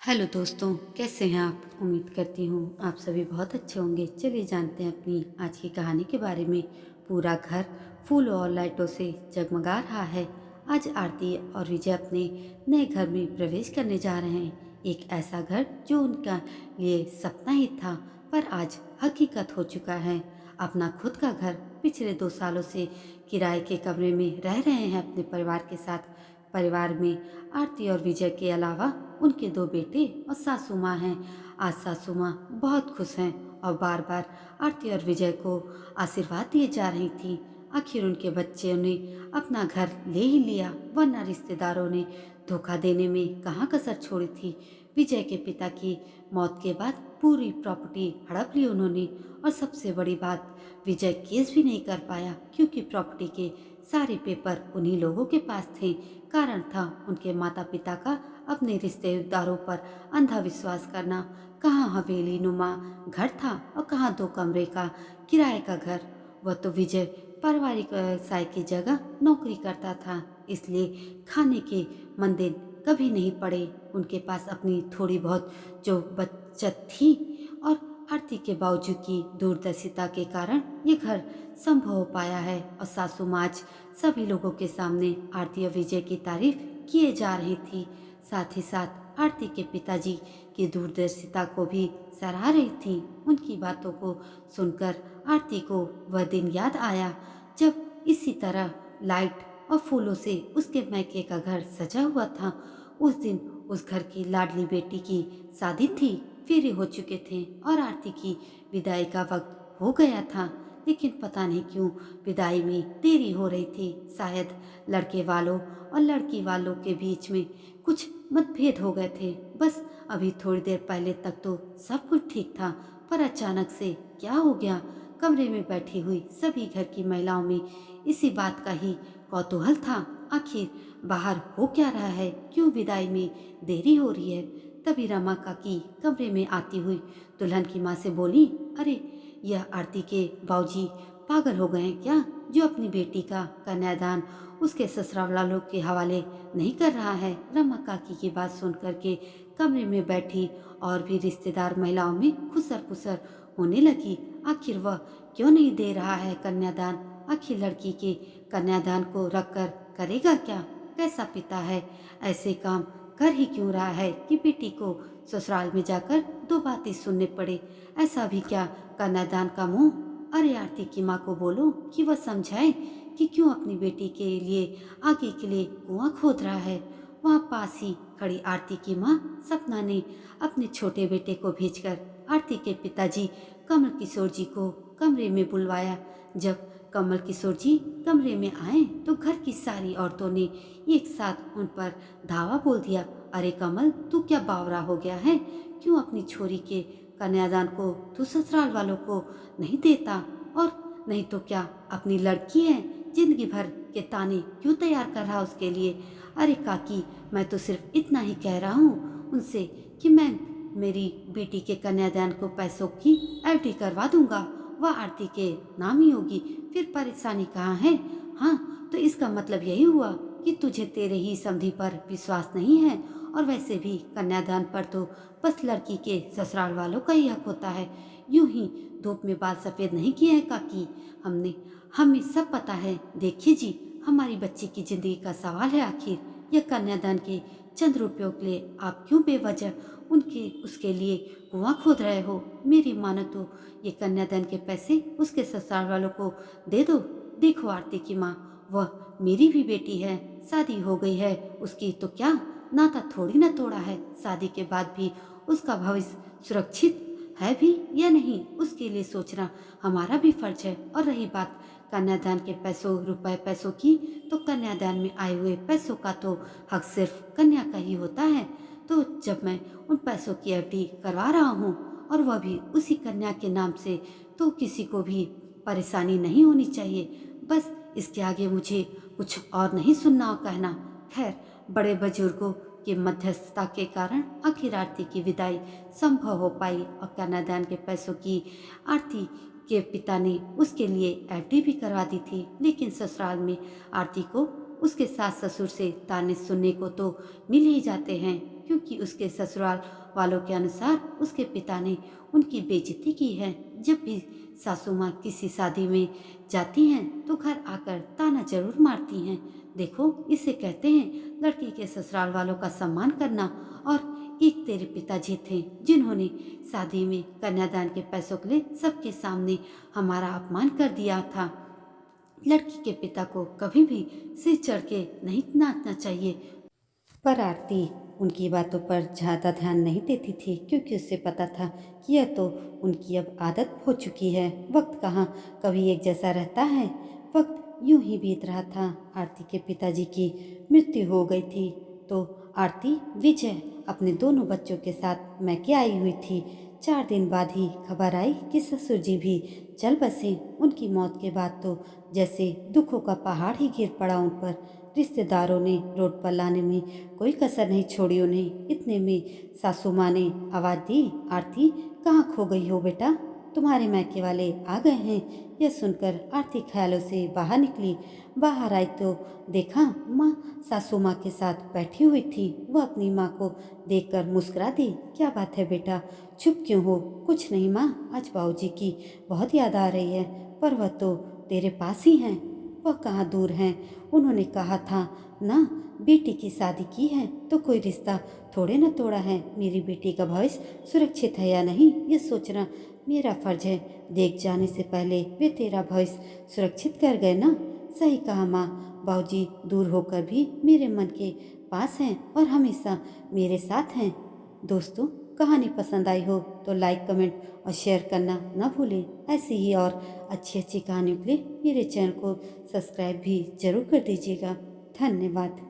Hello दोस्तों, कैसे हैं आप? उम्मीद करती हूँ आप सभी बहुत अच्छे होंगे। चलिए जानते हैं अपनी आज की कहानी के बारे में। पूरा घर फूलों और लाइटों से जगमगा रहा है। आज आरती और विजय अपने नए घर में प्रवेश करने जा रहे हैं। एक ऐसा घर जो उनका लिए सपना ही था, पर आज हकीकत हो चुका है। अपना खुद का घर। पिछले 2 सालों से किराए के कमरे में रह रहे हैं अपने परिवार के साथ। परिवार में आरती और विजय के अलावा उनके 2 बेटे और सासू माँ हैं। आज सासू माँ बहुत खुश हैं और बार बार आरती और विजय को आशीर्वाद दिए जा रही थी। आखिर उनके बच्चों ने अपना घर ले ही लिया, वरना रिश्तेदारों ने धोखा देने में कहाँ कसर छोड़ी थी। विजय के पिता की मौत के बाद पूरी प्रॉपर्टी हड़प ली उन्होंने। और सबसे बड़ी बात, विजय केस भी नहीं कर पाया क्योंकि प्रॉपर्टी के सारे पेपर उन्हीं लोगों के पास थे। कारण था उनके माता पिता का अपने रिश्तेदारों पर अंधा विश्वास करना। कहाँ हवेली नुमा घर था और कहाँ 2 कमरे का किराए का घर। वह तो विजय पारिवारिक व्यवसाय की जगह नौकरी करता था, इसलिए खाने के मंदे कभी नहीं पड़े। उनके पास अपनी थोड़ी बहुत जो बचत थी और आरती के बावजूद की दूरदर्शिता के कारण ये घर संभव हो पाया है। और सासू माँ आज सभी लोगों के सामने आरती और विजय की तारीफ किए जा रही थी। साथ ही साथ आरती के पिताजी की दूरदर्शिता को भी सराह रही थी। उनकी बातों को सुनकर आरती को वह दिन याद आया जब इसी तरह लाइट और फूलों से उसके मैके का घर सजा हुआ था। उस दिन उस घर की लाडली बेटी की शादी थी, फेरे हो चुके थे और आरती की विदाई का वक्त हो गया था। लेकिन पता नहीं क्यों विदाई में देरी हो रही थी। शायद लड़के वालों और लड़की वालों के बीच में कुछ मतभेद हो गए थे। बस अभी थोड़ी देर पहले तक तो सब कुछ ठीक था, पर अचानक से क्या हो गया? कमरे में बैठी हुई सभी घर की महिलाओं में इसी बात का ही कौतूहल था। आखिर बाहर हो क्या रहा है? क्यों विदाई में देरी हो रही है? तभी रमा काकी कमरे में आती हुई दुल्हन की माँ से बोली, अरे यह आरती के बाबूजी पागल हो गए हैं क्या, जो अपनी बेटी का कन्यादान उसके ससुराल वालों के हवाले नहीं कर रहा है? रमा काकी की बात सुन करके कमरे में बैठी और भी रिश्तेदार महिलाओं में खुसर पुसर होने लगी। आखिर वह क्यों नहीं दे रहा है कन्यादान? आखिर लड़की के कन्यादान को रखकर करेगा क्या? कैसा पिता है? ऐसे काम कर ही क्यों रहा है कि बेटी को ससुराल में जाकर 2 बातें सुनने पड़े? ऐसा भी क्या कन्यादान का मुंह? अरे आरती की माँ को बोलो कि वह समझाए कि क्यों अपनी बेटी के लिए आगे के लिए कुआं खोद रहा है। वहाँ पास ही खड़ी आरती की माँ सपना ने अपने छोटे बेटे को भेजकर आरती के पिताजी कमल किशोर जी को कमरे में बुलवाया। जब कमल किशोर जी कमरे में आए तो घर की सारी औरतों ने एक साथ उन पर धावा बोल दिया, अरे कमल, तू क्या बावरा हो गया है? क्यों अपनी छोरी के कन्यादान को तू ससुराल वालों को नहीं देता? और नहीं तो क्या अपनी लड़की है, जिंदगी भर के ताने क्यों तैयार कर रहा उसके लिए? अरे काकी, मैं तो सिर्फ इतना ही कह रहा हूँ उनसे कि मैं मेरी बेटी के कन्यादान को पैसों की एफडी करवा दूंगा, वह आरती के नाम ही होगी। फिर परेशानी कहाँ है? हाँ, तो इसका मतलब यही हुआ कि तुझे तेरे ही समधी पर विश्वास नहीं है। और वैसे भी कन्यादान पर तो बस लड़की के ससुराल वालों का ही हक होता है। यूं ही धूप में बाल सफेद नहीं किए हैं काकी हमने। हमें सब पता है। देखिए जी, हमारी बच्ची की जिंदगी का सवाल है। आखिर यह कन्यादान के चंद रुपयों के लिए आप क्यों बेवजह उनके उसके लिए कुआं खोद रहे हो? मेरी मानो तो ये कन्यादान के पैसे उसके ससुराल वालों को दे दो। देखो आरती की माँ, वह मेरी भी बेटी है, शादी हो गई है उसकी, तो क्या नाता थोड़ी ना तोड़ा है। शादी के बाद भी उसका भविष्य सुरक्षित है भी या नहीं, उसके लिए सोचना हमारा भी फर्ज है। और रही बात कन्यादान के रुपए पैसों की, तो कन्यादान में आए हुए पैसों का तो हक सिर्फ कन्या का ही होता है। तो जब मैं उन पैसों की एफडी करवा रहा हूँ और वह भी उसी कन्या के नाम से, तो किसी को भी परेशानी नहीं होनी चाहिए। बस इसके आगे मुझे कुछ और नहीं सुनना और कहना। खैर, बड़े बुजुर्गों के मध्यस्थता के कारण आखिर आरती की विदाई संभव हो पाई और कन्यादान के पैसों की आरती के पिता ने उसके लिए एफडी भी करवा दी थी। लेकिन ससुराल में आरती को उसके सास ससुर से ताने सुनने को तो मिल ही जाते हैं, क्योंकि उसके ससुराल वालों के अनुसार उसके पिता ने उनकी बेइज्जती की है। जब भी सासू माँ किसी शादी में जाती हैं तो घर आकर ताना जरूर मारती हैं। देखो, इसे कहते हैं लड़की के ससुराल वालों का सम्मान करना। और एक तेरे पिताजी थे जिन्होंने शादी में कन्यादान के पैसों के लिए सबके सामने हमारा अपमान कर दिया था। लड़की के पिता को कभी भी सिर चढ़ के नहीं नाचना चाहिए। पर आरती उनकी बातों पर ज़्यादा ध्यान नहीं देती थी, क्योंकि उसे पता था कि यह तो उनकी अब आदत हो चुकी है। वक्त कहाँ कभी एक जैसा रहता है। वक्त यूं ही बीत रहा था। आरती के पिताजी की मृत्यु हो गई थी तो आरती विजय अपने दोनों बच्चों के साथ मैके आई हुई थी। 4 दिन बाद ही खबर आई कि ससुर जी भी चल बसे। उनकी मौत के बाद तो जैसे दुखों का पहाड़ ही गिर पड़ा उन पर। रिश्तेदारों ने रोड पर लाने में कोई कसर नहीं छोड़ी उन्हें। इतने में सासू माँ ने आवाज़ दी, आरती कहाँ खो गई हो बेटा, तुम्हारे मायके वाले आ गए हैं। यह सुनकर आरती ख्यालों से बाहर निकली। बाहर आई तो देखा माँ सासू माँ के साथ बैठी हुई थी। वह अपनी माँ को देखकर मुस्कुरा दी। क्या बात है बेटा, चुप क्यों हो? कुछ नहीं माँ, आज बाबूजी की बहुत याद आ रही है, पर वह तो तेरे पास ही हैं। वह कहाँ दूर हैं। उन्होंने कहा था ना, बेटी की शादी की है तो कोई रिश्ता थोड़े न तोड़ा है। मेरी बेटी का भविष्य सुरक्षित है या नहीं, ये सोचना मेरा फर्ज है। देख जाने से पहले वे तेरा भविष्य सुरक्षित कर गए ना। सही कहा माँ, बाबूजी दूर होकर भी मेरे मन के पास हैं और हमेशा मेरे साथ हैं। दोस्तों, कहानी पसंद आई हो तो लाइक, कमेंट और शेयर करना ना भूलें। ऐसी ही और अच्छी अच्छी कहानियों के लिए मेरे चैनल को सब्सक्राइब भी जरूर कर दीजिएगा। धन्यवाद।